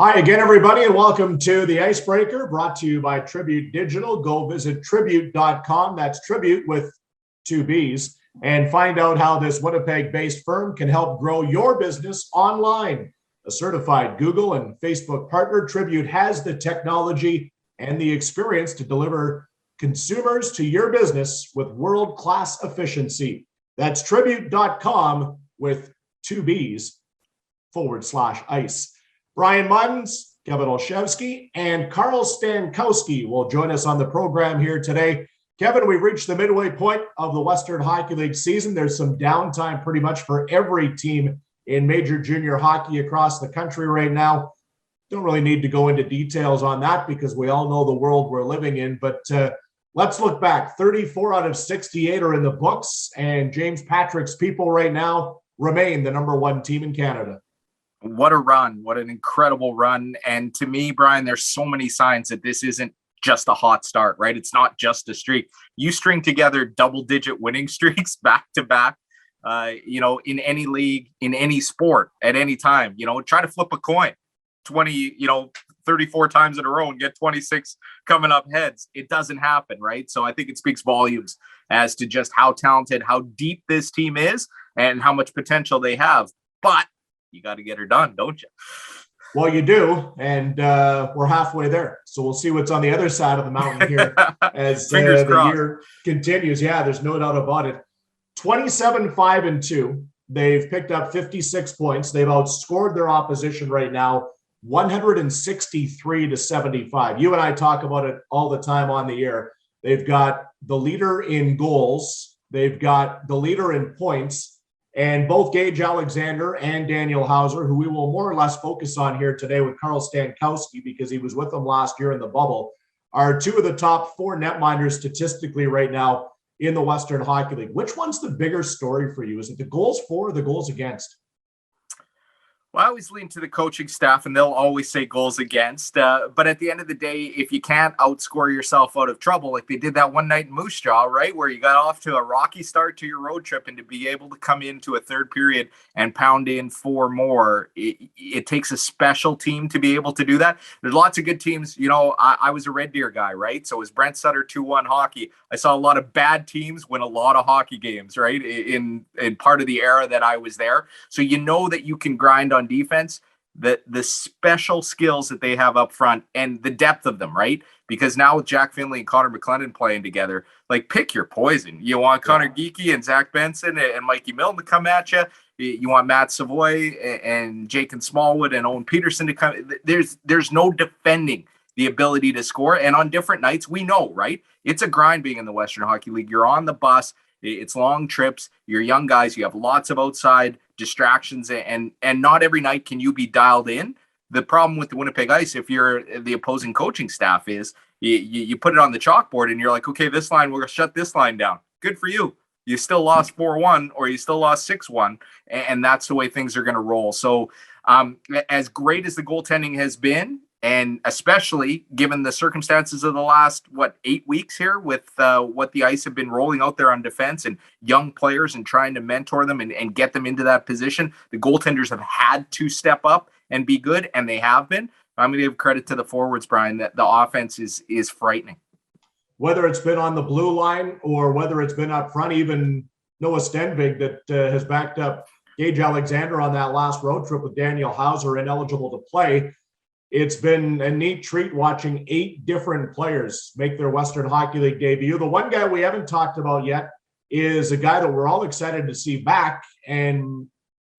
Hi again, everybody, and welcome to The Icebreaker, brought to you by Tribute Digital. Go visit tribute.com. That's Tribute with two B's, and find out how this Winnipeg-based firm can help grow your business online. A certified Google and Facebook partner, Tribute has the technology and the experience to deliver consumers to your business with world-class efficiency. That's tribute.com with two B's /ice. Brian Muns, Kevin Olszewski, and Carl Stankowski will join us on the program here today. Kevin, we've reached the midway point of the Western Hockey League season. There's some downtime pretty much for every team in major junior hockey across the country right now. Don't really need to go into details on that because we all know the world we're living in, but let's look back. 34 out of 68 are in the books, and James Patrick's people right now remain the number one team in Canada. What a run. What an incredible run. And to me, Brian, there's so many signs that this isn't just a hot start, right? It's not just a streak. You string together double-digit winning streaks back to back, in any league, in any sport, at any time. Try to flip a coin 34 times in a row and get 26 coming up heads. It doesn't happen, right? So I think it speaks volumes as to just how talented, how deep this team is, and how much potential they have. But you got to get her done, don't you? Well, you do, and we're halfway there. So we'll see what's on the other side of the mountain here as the year continues. Yeah, there's no doubt about it. 27-5-2. They've picked up 56 points. They've outscored their opposition right now 163-75. You and I talk about it all the time on the air. They've got the leader in goals. They've got the leader in points. And both Gage Alexander and Daniel Hauser, who we will more or less focus on here today with Carl Stankowski because he was with them last year in the bubble, are two of the top four netminders statistically right now in the Western Hockey League. Which one's the bigger story for you? Is it the goals for or the goals against? Well, I always lean to the coaching staff, and they'll always say goals against. But at the end of the day, if you can't outscore yourself out of trouble, like they did that one night in Moose Jaw, right, where you got off to a rocky start to your road trip, and to be able to come into a third period and pound in four more, it takes a special team to be able to do that. There's lots of good teams. I was a Red Deer guy, right? So it was Brent Sutter 2-1 hockey. I saw a lot of bad teams win a lot of hockey games, right, in part of the era that I was there. So that you can grind on defense, the special skills that they have up front and the depth of them, right? Because now with Jack Finley and Connor McLennan playing together, like, pick your poison. You want Connor Geekie and Zach Benson and Mikey Milton to come at you. You want Matt Savoy and Jacob Smallwood and Owen Peterson to come. There's no defending the ability to score. And on different nights, we know, right? It's a grind being in the Western Hockey League. You're on the bus. It's long trips. You're young guys. You have lots of outside distractions, and not every night can you be dialed in. The problem with the Winnipeg Ice, if you're the opposing coaching staff, is you put it on the chalkboard and you're like, okay, this line, we're going to shut this line down. Good for you. You still lost 4-1 or you still lost 6-1, and that's the way things are going to roll. So as great as the goaltending has been, and especially given the circumstances of the last, 8 weeks here with what the Ice have been rolling out there on defense and young players and trying to mentor them and get them into that position, the goaltenders have had to step up and be good, and they have been. I'm going to give credit to the forwards, Brian, that the offense is frightening. Whether it's been on the blue line or whether it's been up front, even Noah Stenvig that has backed up Gage Alexander on that last road trip with Daniel Hauser ineligible to play. It's been a neat treat watching 8 different players make their Western Hockey League debut. The one guy we haven't talked about yet is a guy that we're all excited to see back, and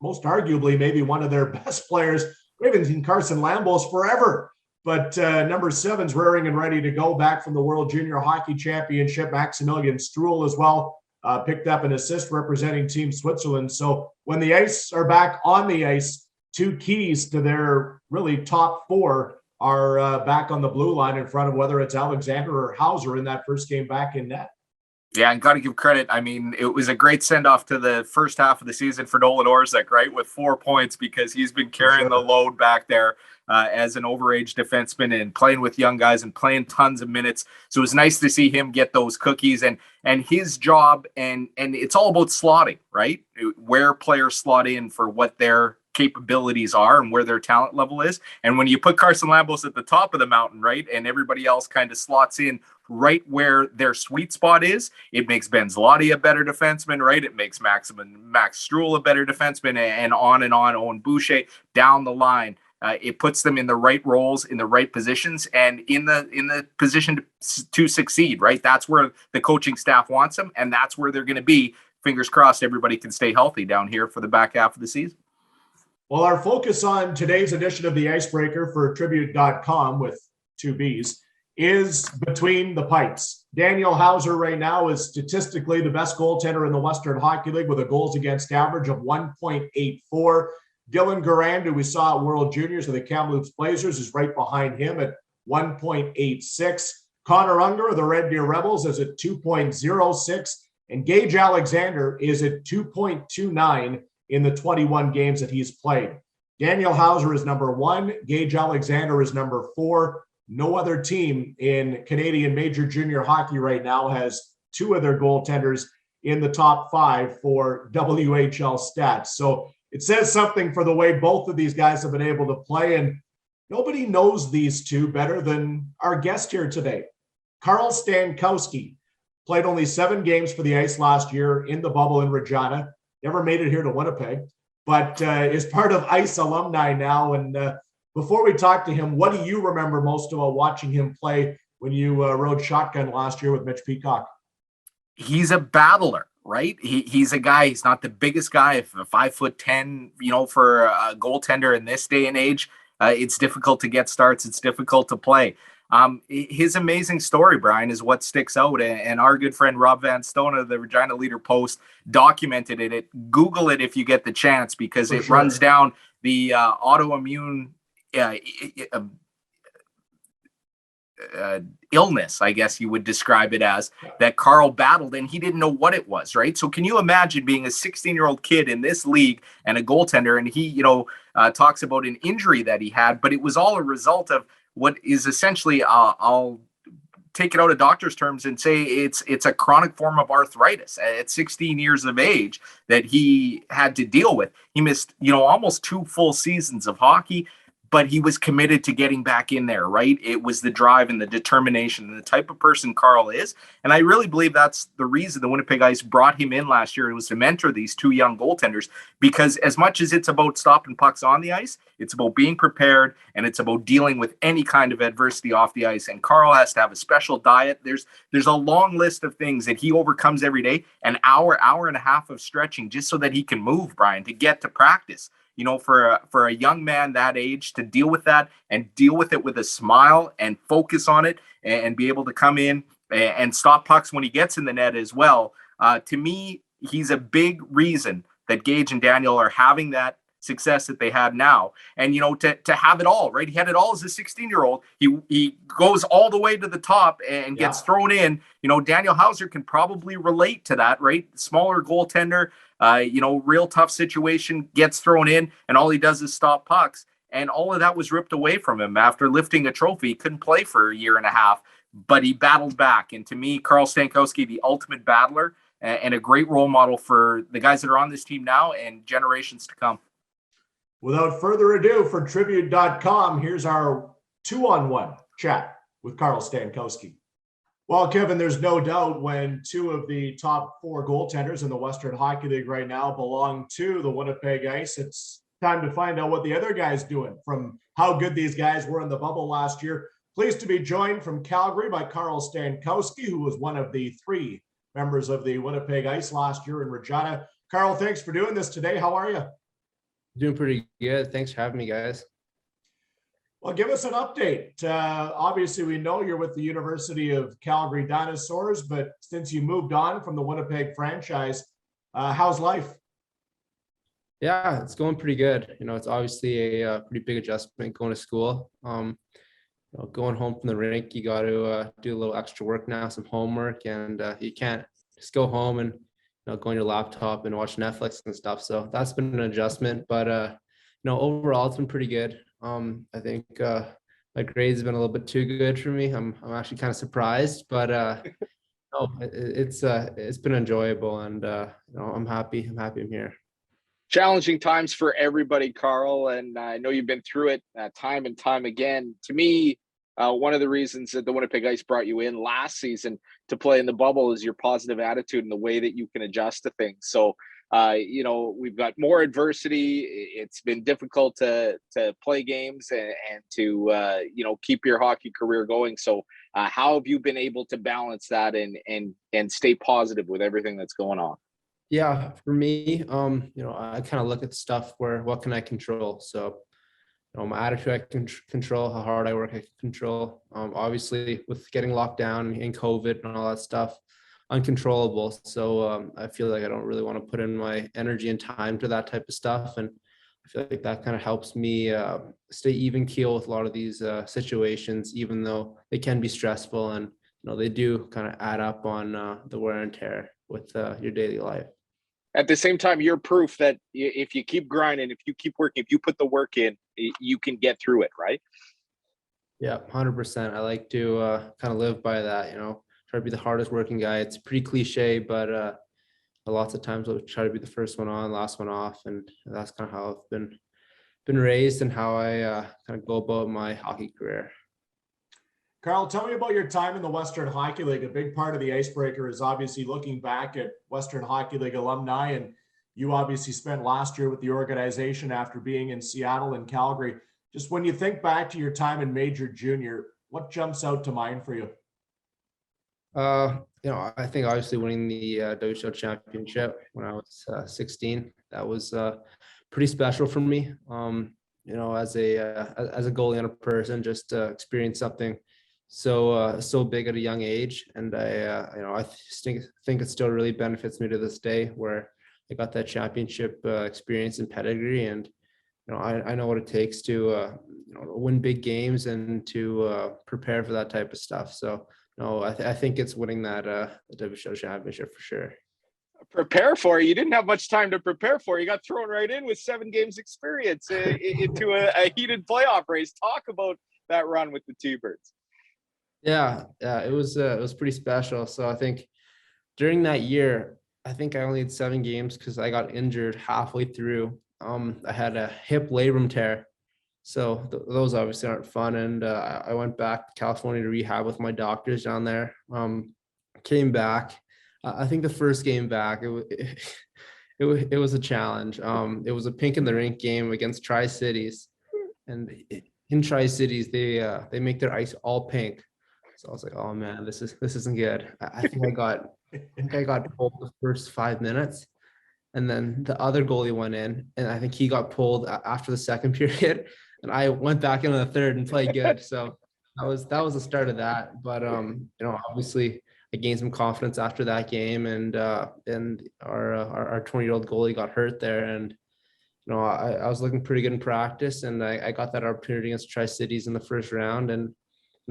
most arguably maybe one of their best players. We haven't seen Carson Lambos forever, but number 7's rearing and ready to go back from the World Junior Hockey Championship. Maximilian Struhl as well picked up an assist representing Team Switzerland. So when the Ice are back on the ice, 2 keys to their really top 4 are back on the blue line in front of whether it's Alexander or Hauser in that first game back in net. Yeah, and got to give credit. I mean, it was a great send-off to the first half of the season for Nolan Orszag, right, with 4 points, because he's been carrying the load back there as an overage defenseman and playing with young guys and playing tons of minutes. So it was nice to see him get those cookies and his job. And it's all about slotting, right, where players slot in for what their capabilities are and where their talent level is. And when you put Carson Lambos at the top of the mountain, right, and everybody else kind of slots in right where their sweet spot is, it makes Ben Zloty a better defenseman, right? It makes Max Strul a better defenseman, and on and on. Owen Boucher down the line. It puts them in the right roles, in the right positions, and in the position to succeed, right? That's where the coaching staff wants them, and that's where they're going to be. Fingers crossed everybody can stay healthy down here for the back half of the season. Well, our focus on today's edition of the Icebreaker for Tribute.com with 2 Bs is between the pipes. Daniel Hauser right now is statistically the best goaltender in the Western Hockey League with a goals against average of 1.84. Dylan Garand, who we saw at World Juniors of the Kamloops Blazers, is right behind him at 1.86. Connor Unger of the Red Deer Rebels is at 2.06. And Gage Alexander is at 2.29 in the 21 games that he's played. Daniel Hauser is number 1. Gage Alexander is number 4. No other team in Canadian Major Junior Hockey right now has 2 of their goaltenders in the top 5 for WHL stats. So it says something for the way both of these guys have been able to play, and nobody knows these two better than our guest here today. Carl Stankowski played only 7 games for the Ice last year in the bubble in Regina, never made it here to Winnipeg, but is part of Ice alumni now. And before we talk to him, what do you remember most about watching him play when you rode shotgun last year with Mitch Peacock? He's a battler. Right. He's a guy, he's not the biggest guy, 5'10", for a goaltender in this day and age. It's difficult to get starts. It's difficult to play. His amazing story, Brian, is what sticks out. And our good friend Rob Van Stone of the Regina Leader Post documented it. Google it if you get the chance, because it runs down the autoimmune illness, I guess you would describe it as, that Carl battled, and he didn't know what it was, right? So can you imagine being a 16-year-old kid in this league and a goaltender, and he, talks about an injury that he had, but it was all a result of what is essentially, I'll take it out of doctor's terms and say it's a chronic form of arthritis at 16 years of age that he had to deal with. He missed, almost 2 full seasons of hockey, but he was committed to getting back in there, right? It was the drive and the determination and the type of person Carl is. And I really believe that's the reason the Winnipeg Ice brought him in last year. It was to mentor these 2 young goaltenders, because as much as it's about stopping pucks on the ice, it's about being prepared, and it's about dealing with any kind of adversity off the ice. And Carl has to have a special diet. There's a long list of things that he overcomes every day, an hour and a half of stretching just so that he can move, Brian, to get to practice. For a young man that age to deal with that and deal with it with a smile and focus on it and be able to come in and stop pucks when he gets in the net as well. To me, he's a big reason that Gage and Daniel are having that success that they have now. And, to have it all, right? He had it all as a 16-year-old. He goes all the way to the top and gets thrown in. Daniel Hauser can probably relate to that, right? Smaller goaltender, real tough situation, gets thrown in, and all he does is stop pucks. And all of that was ripped away from him after lifting a trophy. He couldn't play for a year and a half, but he battled back. And to me, Carl Stankowski, the ultimate battler and a great role model for the guys that are on this team now and generations to come. Without further ado, for Tribute.com, here's our 2-on-1 chat with Carl Stankowski. Well, Kevin, there's no doubt when 2 of the top 4 goaltenders in the Western Hockey League right now belong to the Winnipeg Ice, it's time to find out what the other guy's doing, from how good these guys were in the bubble last year. Pleased to be joined from Calgary by Carl Stankowski, who was one of the 3 members of the Winnipeg Ice last year in Regina. Carl, thanks for doing this today. How are you? Doing pretty good. Thanks for having me, guys. Well, give us an update. Obviously, we know you're with the University of Calgary Dinosaurs, but since you moved on from the Winnipeg franchise, how's life? Yeah, it's going pretty good. It's obviously a pretty big adjustment going to school. Going home from the rink, you got to do a little extra work now, some homework, and you can't just go home and go on your laptop and watch Netflix and stuff. So that's been an adjustment, but overall it's been pretty good. I think my grades have been a little bit too good for me. I'm actually kind of surprised, but it's been enjoyable, and I'm happy. I'm here. Challenging times for everybody, Carl, and I know you've been through it time and time again. To me, one of the reasons that the Winnipeg Ice brought you in last season to play in the bubble is your positive attitude and the way that you can adjust to things. So, we've got more adversity. It's been difficult to play games and to keep your hockey career going. So, how have you been able to balance that and stay positive with everything that's going on? Yeah, for me, I kind of look at stuff where what can I control? So, my attitude I can control, how hard I work I can control. Obviously, with getting locked down and COVID and all that stuff, uncontrollable. So I feel like I don't really want to put in my energy and time to that type of stuff. And I feel like that kind of helps me stay even keel with a lot of these situations, even though they can be stressful and they do kind of add up on the wear and tear with your daily life. At the same time, you're proof that if you keep grinding, if you keep working, if you put the work in, you can get through it, right? Yeah, 100%. I like to kind of live by that, try to be the hardest working guy. It's pretty cliche, but lots of times I'll try to be the first one on, last one off. And that's kind of how I've been raised and how I kind of go about my hockey career. Carl, tell me about your time in the Western Hockey League. A big part of the Icebreaker is obviously looking back at Western Hockey League alumni, and you obviously spent last year with the organization after being in Seattle and Calgary. Just when you think back to your time in Major Junior, what jumps out to mind for you? I think obviously winning the WHL championship when I was 16, that was pretty special for me. As a goalie and a person, just to experience something so big at a young age, and I think it still really benefits me to this day, where I got that championship experience and pedigree, and I know what it takes to win big games and to prepare for that type of stuff. So I think it's winning that the WHL championship for sure. Prepare for it. You didn't have much time to prepare for it. You got thrown right in with 7 games experience into a heated playoff race. Talk about that run with the T-Birds. Yeah, it was pretty special. So I think during that year, I think I only had 7 games because I got injured halfway through. I had a hip labrum tear, so those obviously aren't fun. And I went back to California to rehab with my doctors down there. Came back. I think the first game back, it was a challenge. It was a pink in the rink game against Tri-Cities, and in Tri-Cities they make their ice all pink. So I was like, oh man, this isn't good. I think I got pulled the first 5 minutes, and then the other goalie went in, and I think he got pulled after the second period, and I went back into the third and played good. So that was the start of that. But obviously I gained some confidence after that game, and our 20-year-old goalie got hurt there, and I was looking pretty good in practice, and I got that opportunity against Tri-Cities in the first round, and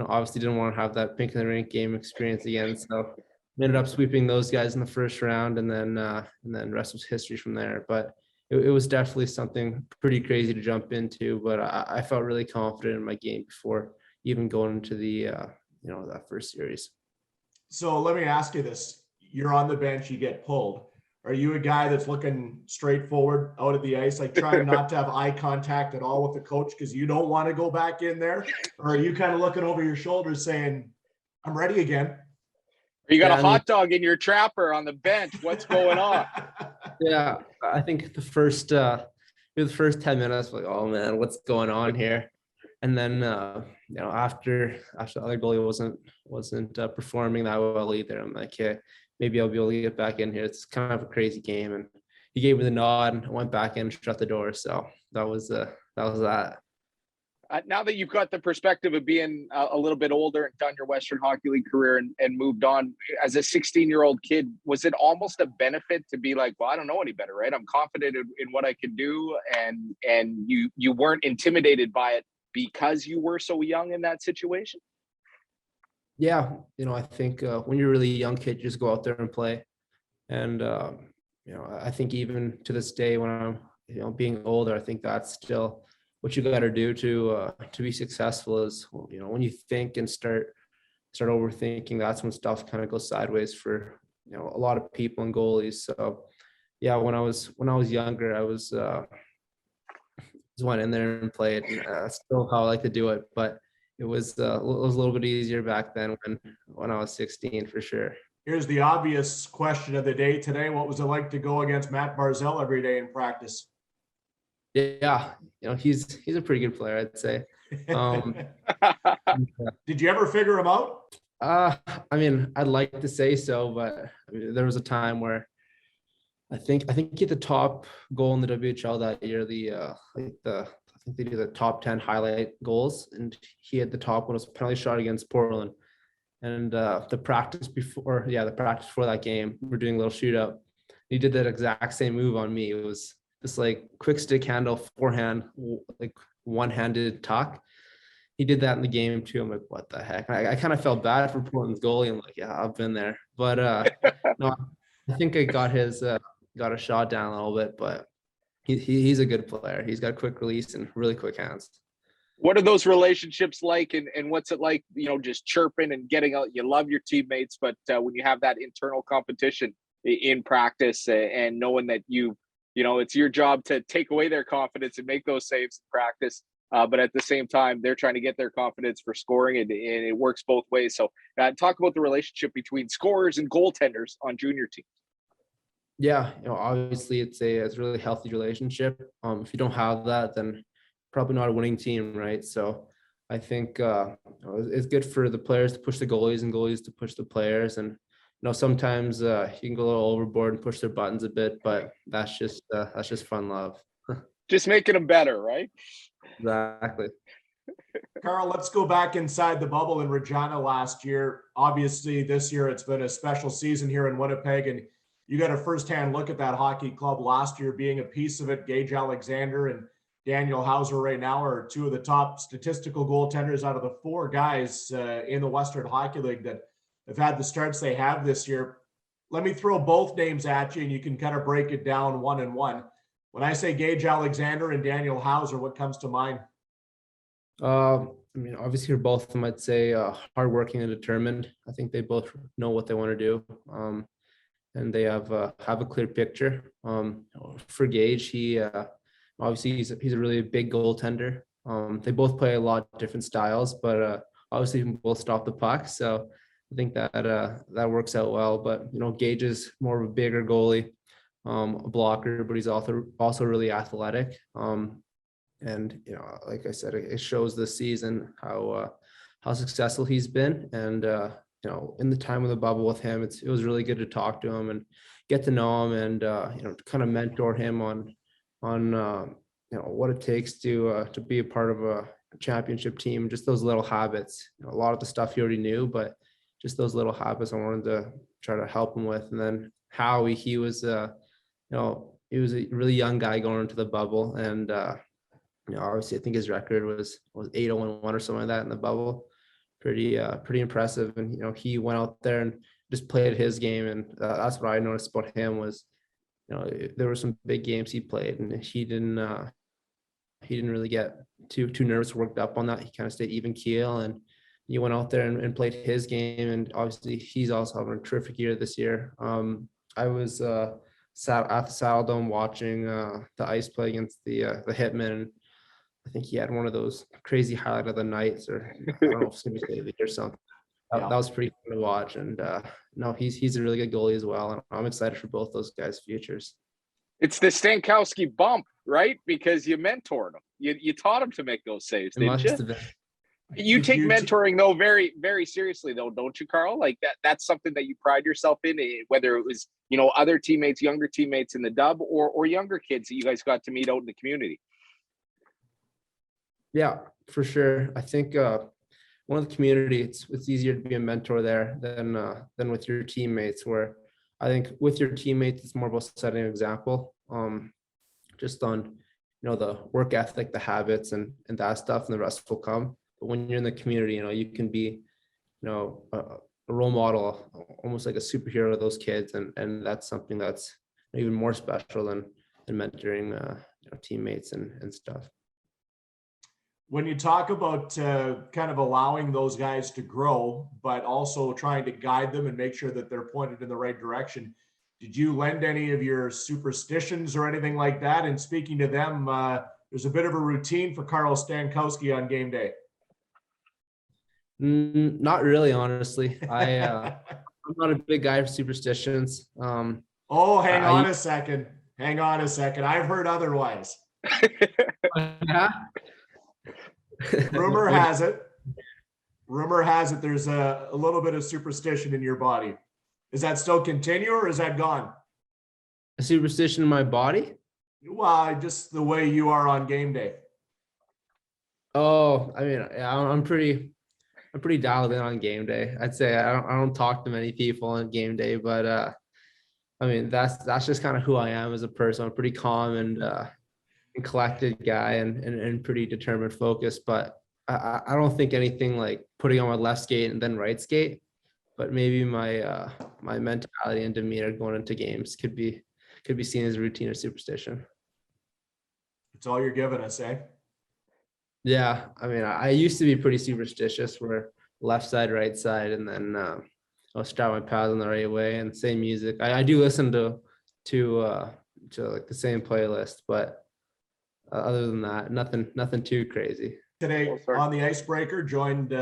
obviously didn't want to have that pink in the rink game experience again. So ended up sweeping those guys in the first round, and then the rest was history from there. But it was definitely something pretty crazy to jump into. But I felt really confident in my game before even going into the that first series. So let me ask you this. You're on the bench, you get pulled. Are you a guy that's looking straight forward out of the ice, like trying not to have eye contact at all with the coach because you don't want to go back in there? Or are you kind of looking over your shoulder saying, I'm ready again? You got a hot dog in your trapper on the bench. What's going on? Yeah, I think the first 10 minutes, like, oh man, what's going on here? And then after the other goalie wasn't performing that well either, I'm like, okay, maybe I'll be able to get back in here. It's kind of a crazy game, and he gave me the nod, and I went back in and shut the door. So that was that. Now that you've got the perspective of being a little bit older and done your Western Hockey League career and moved on, as a 16-year-old kid, was it almost a benefit to be like, well, I don't know any better, right? I'm confident in what I can do, and you weren't intimidated by it because you were so young in that situation? Yeah, I think when you're a really young kid, you just go out there and play. And I think even to this day, when I'm being older, I think that's still what you got to do to be successful. Is when you think and start overthinking, that's when stuff kind of goes sideways for a lot of people and goalies. So yeah, when I was younger, I was just went in there and played. And, that's still how I like to do it, but it was a little bit easier back then when I was 16 for sure. Here's the obvious question of the day today. What was it like to go against Matt Barzell every day in practice? Yeah, he's a pretty good player, I'd say. Um, Did you ever figure him out? uh, I mean, I'd like to say so, but I mean, there was a time where I think he had the top goal in the WHL that year. I think they do the top 10 highlight goals, and he had the top one. It was a penalty shot against Portland. And the practice before that game, we're doing a little shootout. He did that exact same move on me. It was this like quick stick handle, forehand, like one-handed tuck. He did that in the game too. I'm like, what the heck? I kind of felt bad for Portland's goalie. I'm like, yeah, I've been there. But no, I think I got a shot down a little bit, but he's a good player. He's got quick release and really quick hands. What are those relationships like, and what's it like, just chirping and getting out? You love your teammates, but when you have that internal competition in practice and knowing that it's your job to take away their confidence and make those saves in practice, but at the same time, they're trying to get their confidence for scoring, and it works both ways. So talk about the relationship between scorers and goaltenders on junior teams. Yeah, obviously it's a really healthy relationship. If you don't have that, then probably not a winning team, right? So I think it's good for the players to push the goalies and goalies to push the players. And sometimes you can go a little overboard and push their buttons a bit, but that's just fun love. Just making them better, right? Exactly. Carl, let's go back inside the bubble in Regina last year. Obviously, this year it's been a special season here in Winnipeg, and you got a firsthand look at that hockey club last year being a piece of it. Gage Alexander and Daniel Hauser right now are two of the top statistical goaltenders out of the four guys in the Western Hockey League that have had the starts they have this year. Let me throw both names at you, and you can kind of break it down one and one. When I say Gage Alexander and Daniel Hauser, what comes to mind? I mean, obviously, both of them, I'd say, hardworking and determined. I think they both know what they want to do, and they have a clear picture. For Gage, he obviously he's a really big goaltender. They both play a lot of different styles, but obviously can both stop the puck. So I think that works out well. But Gage is more of a bigger goalie, a blocker, but he's also really athletic. And like I said, it shows this season how successful he's been. And in the time of the bubble with him, it was really good to talk to him and get to know him, and kind of mentor him on what it takes to be a part of a championship team. Just those little habits. A lot of the stuff he already knew, but just those little habits I wanted to try to help him with. And then Howie, he was he was a really young guy going into the bubble, and obviously I think his record was 8-0-1 or something like that in the bubble. Pretty impressive. And he went out there and just played his game, and that's what I noticed about him was there were some big games he played, and he didn't really get too nervous, worked up on that. He kind of stayed even keel, and he went out there and played his game. And obviously he's also having a terrific year this year. I was sat at the Saddle Dome watching the Ice play against the Hitmen, and I think he had one of those crazy highlight of the nights, or I don't know if it's gonna be Daily or something. That was pretty fun to watch. And no, he's a really good goalie as well, and I'm excited for both those guys' futures. It's the Stankowski bump, right? Because you mentored him. You taught him to make those saves, didn't you? You take mentoring though very, very seriously though, don't you, Carl? Like that's something that you pride yourself in, whether it was other teammates, younger teammates in the dub, or younger kids that you guys got to meet out in the community. Yeah, for sure. I think one of the community, it's easier to be a mentor there than with your teammates. Where I think with your teammates, it's more about setting an example, just on the work ethic, the habits, and that stuff, and the rest will come. But when you're in the community, you can be a role model, almost like a superhero to those kids, and that's something that's even more special than mentoring teammates and stuff. When you talk about kind of allowing those guys to grow, but also trying to guide them and make sure that they're pointed in the right direction, did you lend any of your superstitions or anything like that? And speaking to them, there's a bit of a routine for Carl Stankowski on game day. Not really, honestly. I'm not a big guy for superstitions. Oh, hang on a second. Hang on a second. I've heard otherwise. Yeah. Rumor has it there's a little bit of superstition in your body. Is that still continue or is that gone? A superstition in my body? Well, just the way you are on game day. Oh, I mean, yeah, I'm pretty dialed in on game day. I'd say I don't talk to many people on game day, but I mean that's just kind of who I am as a person. I'm a pretty calm and collected guy and pretty determined, focused. But I don't think anything like putting on my left skate and then right skate. But maybe my my mentality and demeanor going into games could be seen as a routine or superstition. It's all you're giving us, eh? Yeah, I mean, I used to be pretty superstitious, where left side, right side, and then I'll strap my pads on the right way and same music. I do listen to like the same playlist, but other than that, nothing too crazy. Today on the Icebreaker, joined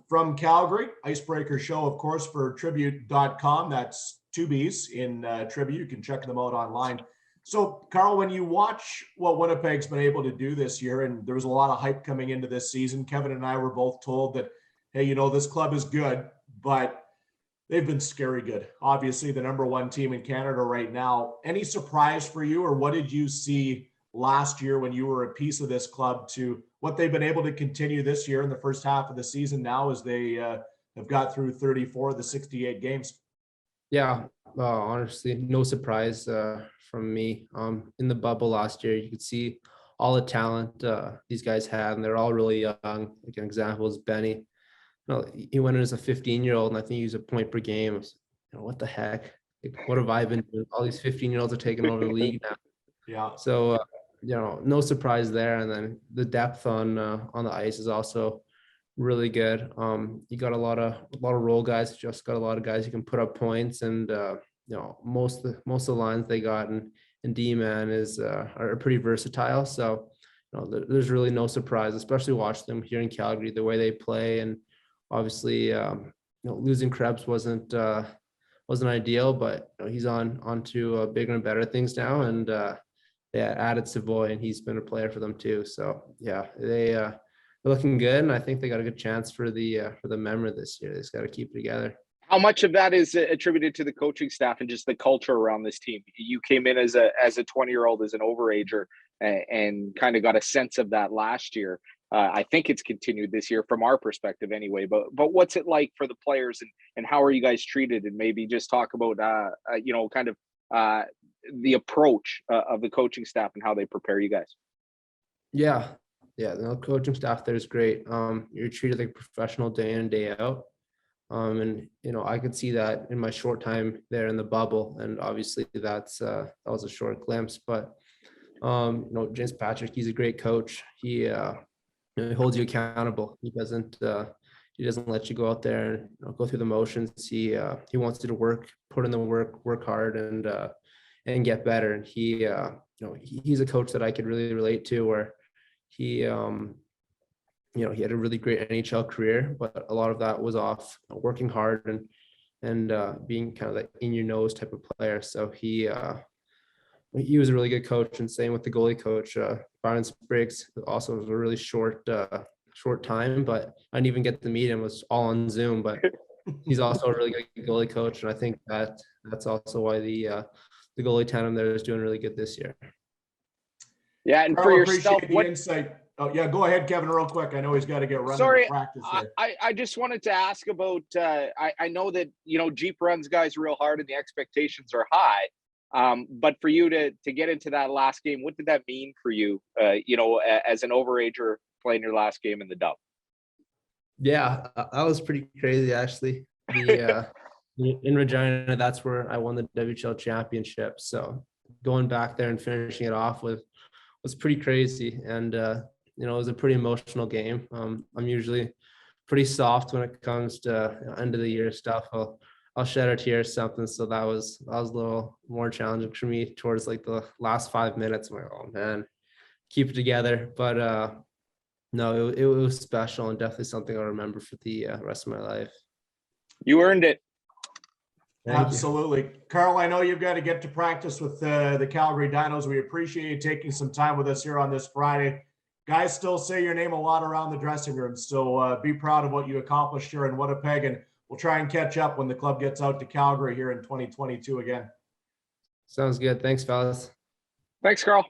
from Calgary, Icebreaker show, of course, for tribute.com. That's 2 B's in Tribute. You can check them out online. So, Carl, when you watch what Winnipeg's been able to do this year, and there was a lot of hype coming into this season, Kevin and I were both told that, hey, you know, this club is good, but they've been scary good. Obviously, the #1 team in Canada right now. Any surprise for you, or what did you see last year when you were a piece of this club to what they've been able to continue this year in the first half of the season now as they have got through 34 of the 68 games? Yeah, honestly, no surprise from me. In the bubble last year, you could see all the talent these guys had, and they're all really young. Like an example is Benny. He went in as a 15-year-old, and I think he was a point per game. What the heck? Like, what have I been doing? All these 15-year-olds are taking over the league now. Yeah. So no surprise there. And then the depth on the ice is also really good. You got a lot of role guys. Just got a lot of guys who can put up points, and most of the lines they got in D-man are pretty versatile. So there's really no surprise, especially watching them here in Calgary, the way they play. And obviously losing Krebs wasn't ideal, but he's on to bigger and better things now. And they added Savoy, and he's been a player for them too. So yeah, they're looking good, and I think they got a good chance for the member this year. They just got to keep it together. How much of that is attributed to the coaching staff and just the culture around this team? You came in as a 20-year-old, as an overager, and kind of got a sense of that last year. I think it's continued this year from our perspective anyway, but what's it like for the players, and how are you guys treated? And maybe just talk about, kind of the approach of the coaching staff and how they prepare you guys. Yeah, the coaching staff there is great. You're treated like a professional day in, day out. And I could see that in my short time there in the bubble, and obviously that was a short glimpse. But James Patrick, he's a great coach. He holds you accountable. He doesn't let you go out there and go through the motions. He wants you to put in the work hard, and get better. And he's a coach that I could really relate to, where he he had a really great NHL career, but a lot of that was off working hard and being kind of that in your nose type of player. So he was a really good coach, and same with the goalie coach, Byron Spriggs. Also was a really short time, but I didn't even get to meet him. It was all on Zoom, but he's also a really good goalie coach, and I think that's also why the goalie tandem there is doing really good this year. Yeah, and for yourself, what insight? Oh yeah, go ahead, Kevin, real quick. I know he's got to get running. Sorry, to practice here. I just wanted to ask about. I know that Jeep runs guys real hard, and the expectations are high. But for you to get into that last game, what did that mean for you? As an overager playing your last game in the Dub. Yeah, that was pretty crazy actually. In Regina, that's where I won the WHL championship. So going back there and finishing it off was pretty crazy. And it was a pretty emotional game. I'm usually pretty soft when it comes to end of the year stuff. I'll I'll shed a tear or something. So that was a little more challenging for me towards like the last 5 minutes. I'm like, oh man, keep it together. But no, it was special and definitely something I'll remember for the rest of my life. You earned it. Thank you. Absolutely. Carl, I know you've got to get to practice with the Calgary Dinos. We appreciate you taking some time with us here on this Friday. Guys still say your name a lot around the dressing room, so be proud of what you accomplished here in Winnipeg, and we'll try and catch up when the club gets out to Calgary here in 2022 again. Sounds good. Thanks, fellas. Thanks, Carl.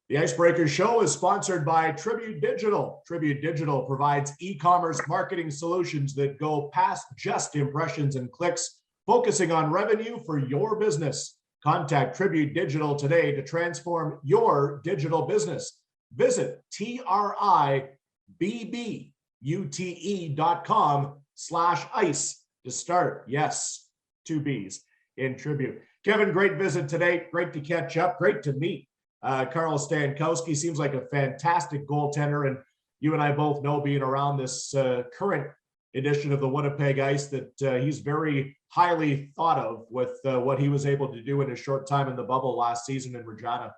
The Icebreaker Show is sponsored by Tribute Digital. Tribute Digital provides e-commerce marketing solutions that go past just impressions and clicks, focusing on revenue for your business. Contact Tribute Digital today to transform your digital business. Visit tribbute.com/ice to start. Yes, 2 B's in Tribute. Kevin, great visit today. Great to catch up. Great to meet. Carl Stankowski seems like a fantastic goaltender, and you and I both know, being around this current edition of the Winnipeg Ice, that he's very highly thought of with what he was able to do in a short time in the bubble last season in Regina.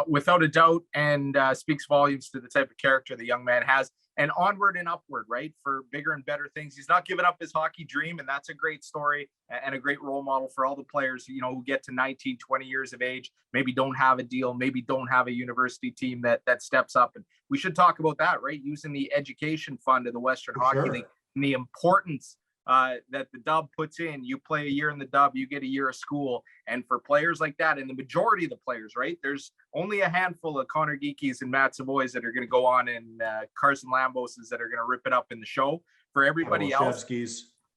Without a doubt, and speaks volumes to the type of character the young man has, and onward and upward, right, for bigger and better things. He's not giving up his hockey dream, and that's a great story and a great role model for all the players, you know, who get to 19, 20 years of age, maybe don't have a deal, maybe don't have a university team that steps up. And we should talk about that, right, using the education fund of the Western Hockey League and the importance that the dub puts in. You play a year in the dub, you get a year of school. And for players like that, and the majority of the players, right, there's only a handful of Connor Geekies and Matt Savoys that are going to go on, and Carson Lamboses that are going to rip it up in the show. For everybody else,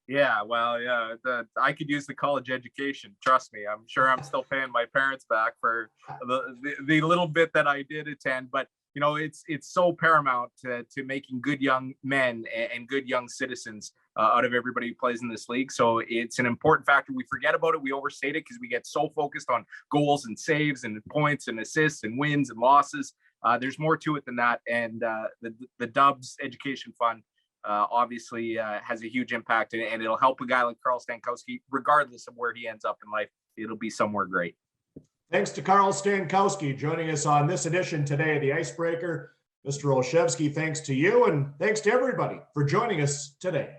yeah, well, yeah, I could use the college education. Trust me, I'm sure I'm still paying my parents back for the little bit that I did attend. But you know, it's so paramount to making good young men and good young citizens out of everybody who plays in this league. So it's an important factor. We forget about it. We overstate it because we get so focused on goals and saves and points and assists and wins and losses. There's more to it than that. And the Dubs Education Fund obviously has a huge impact, and it'll help a guy like Carl Stankowski, regardless of where he ends up in life. It'll be somewhere great. Thanks to Carl Stankowski joining us on this edition today of the Icebreaker. Mr. Olszewski, thanks to you, and thanks to everybody for joining us today.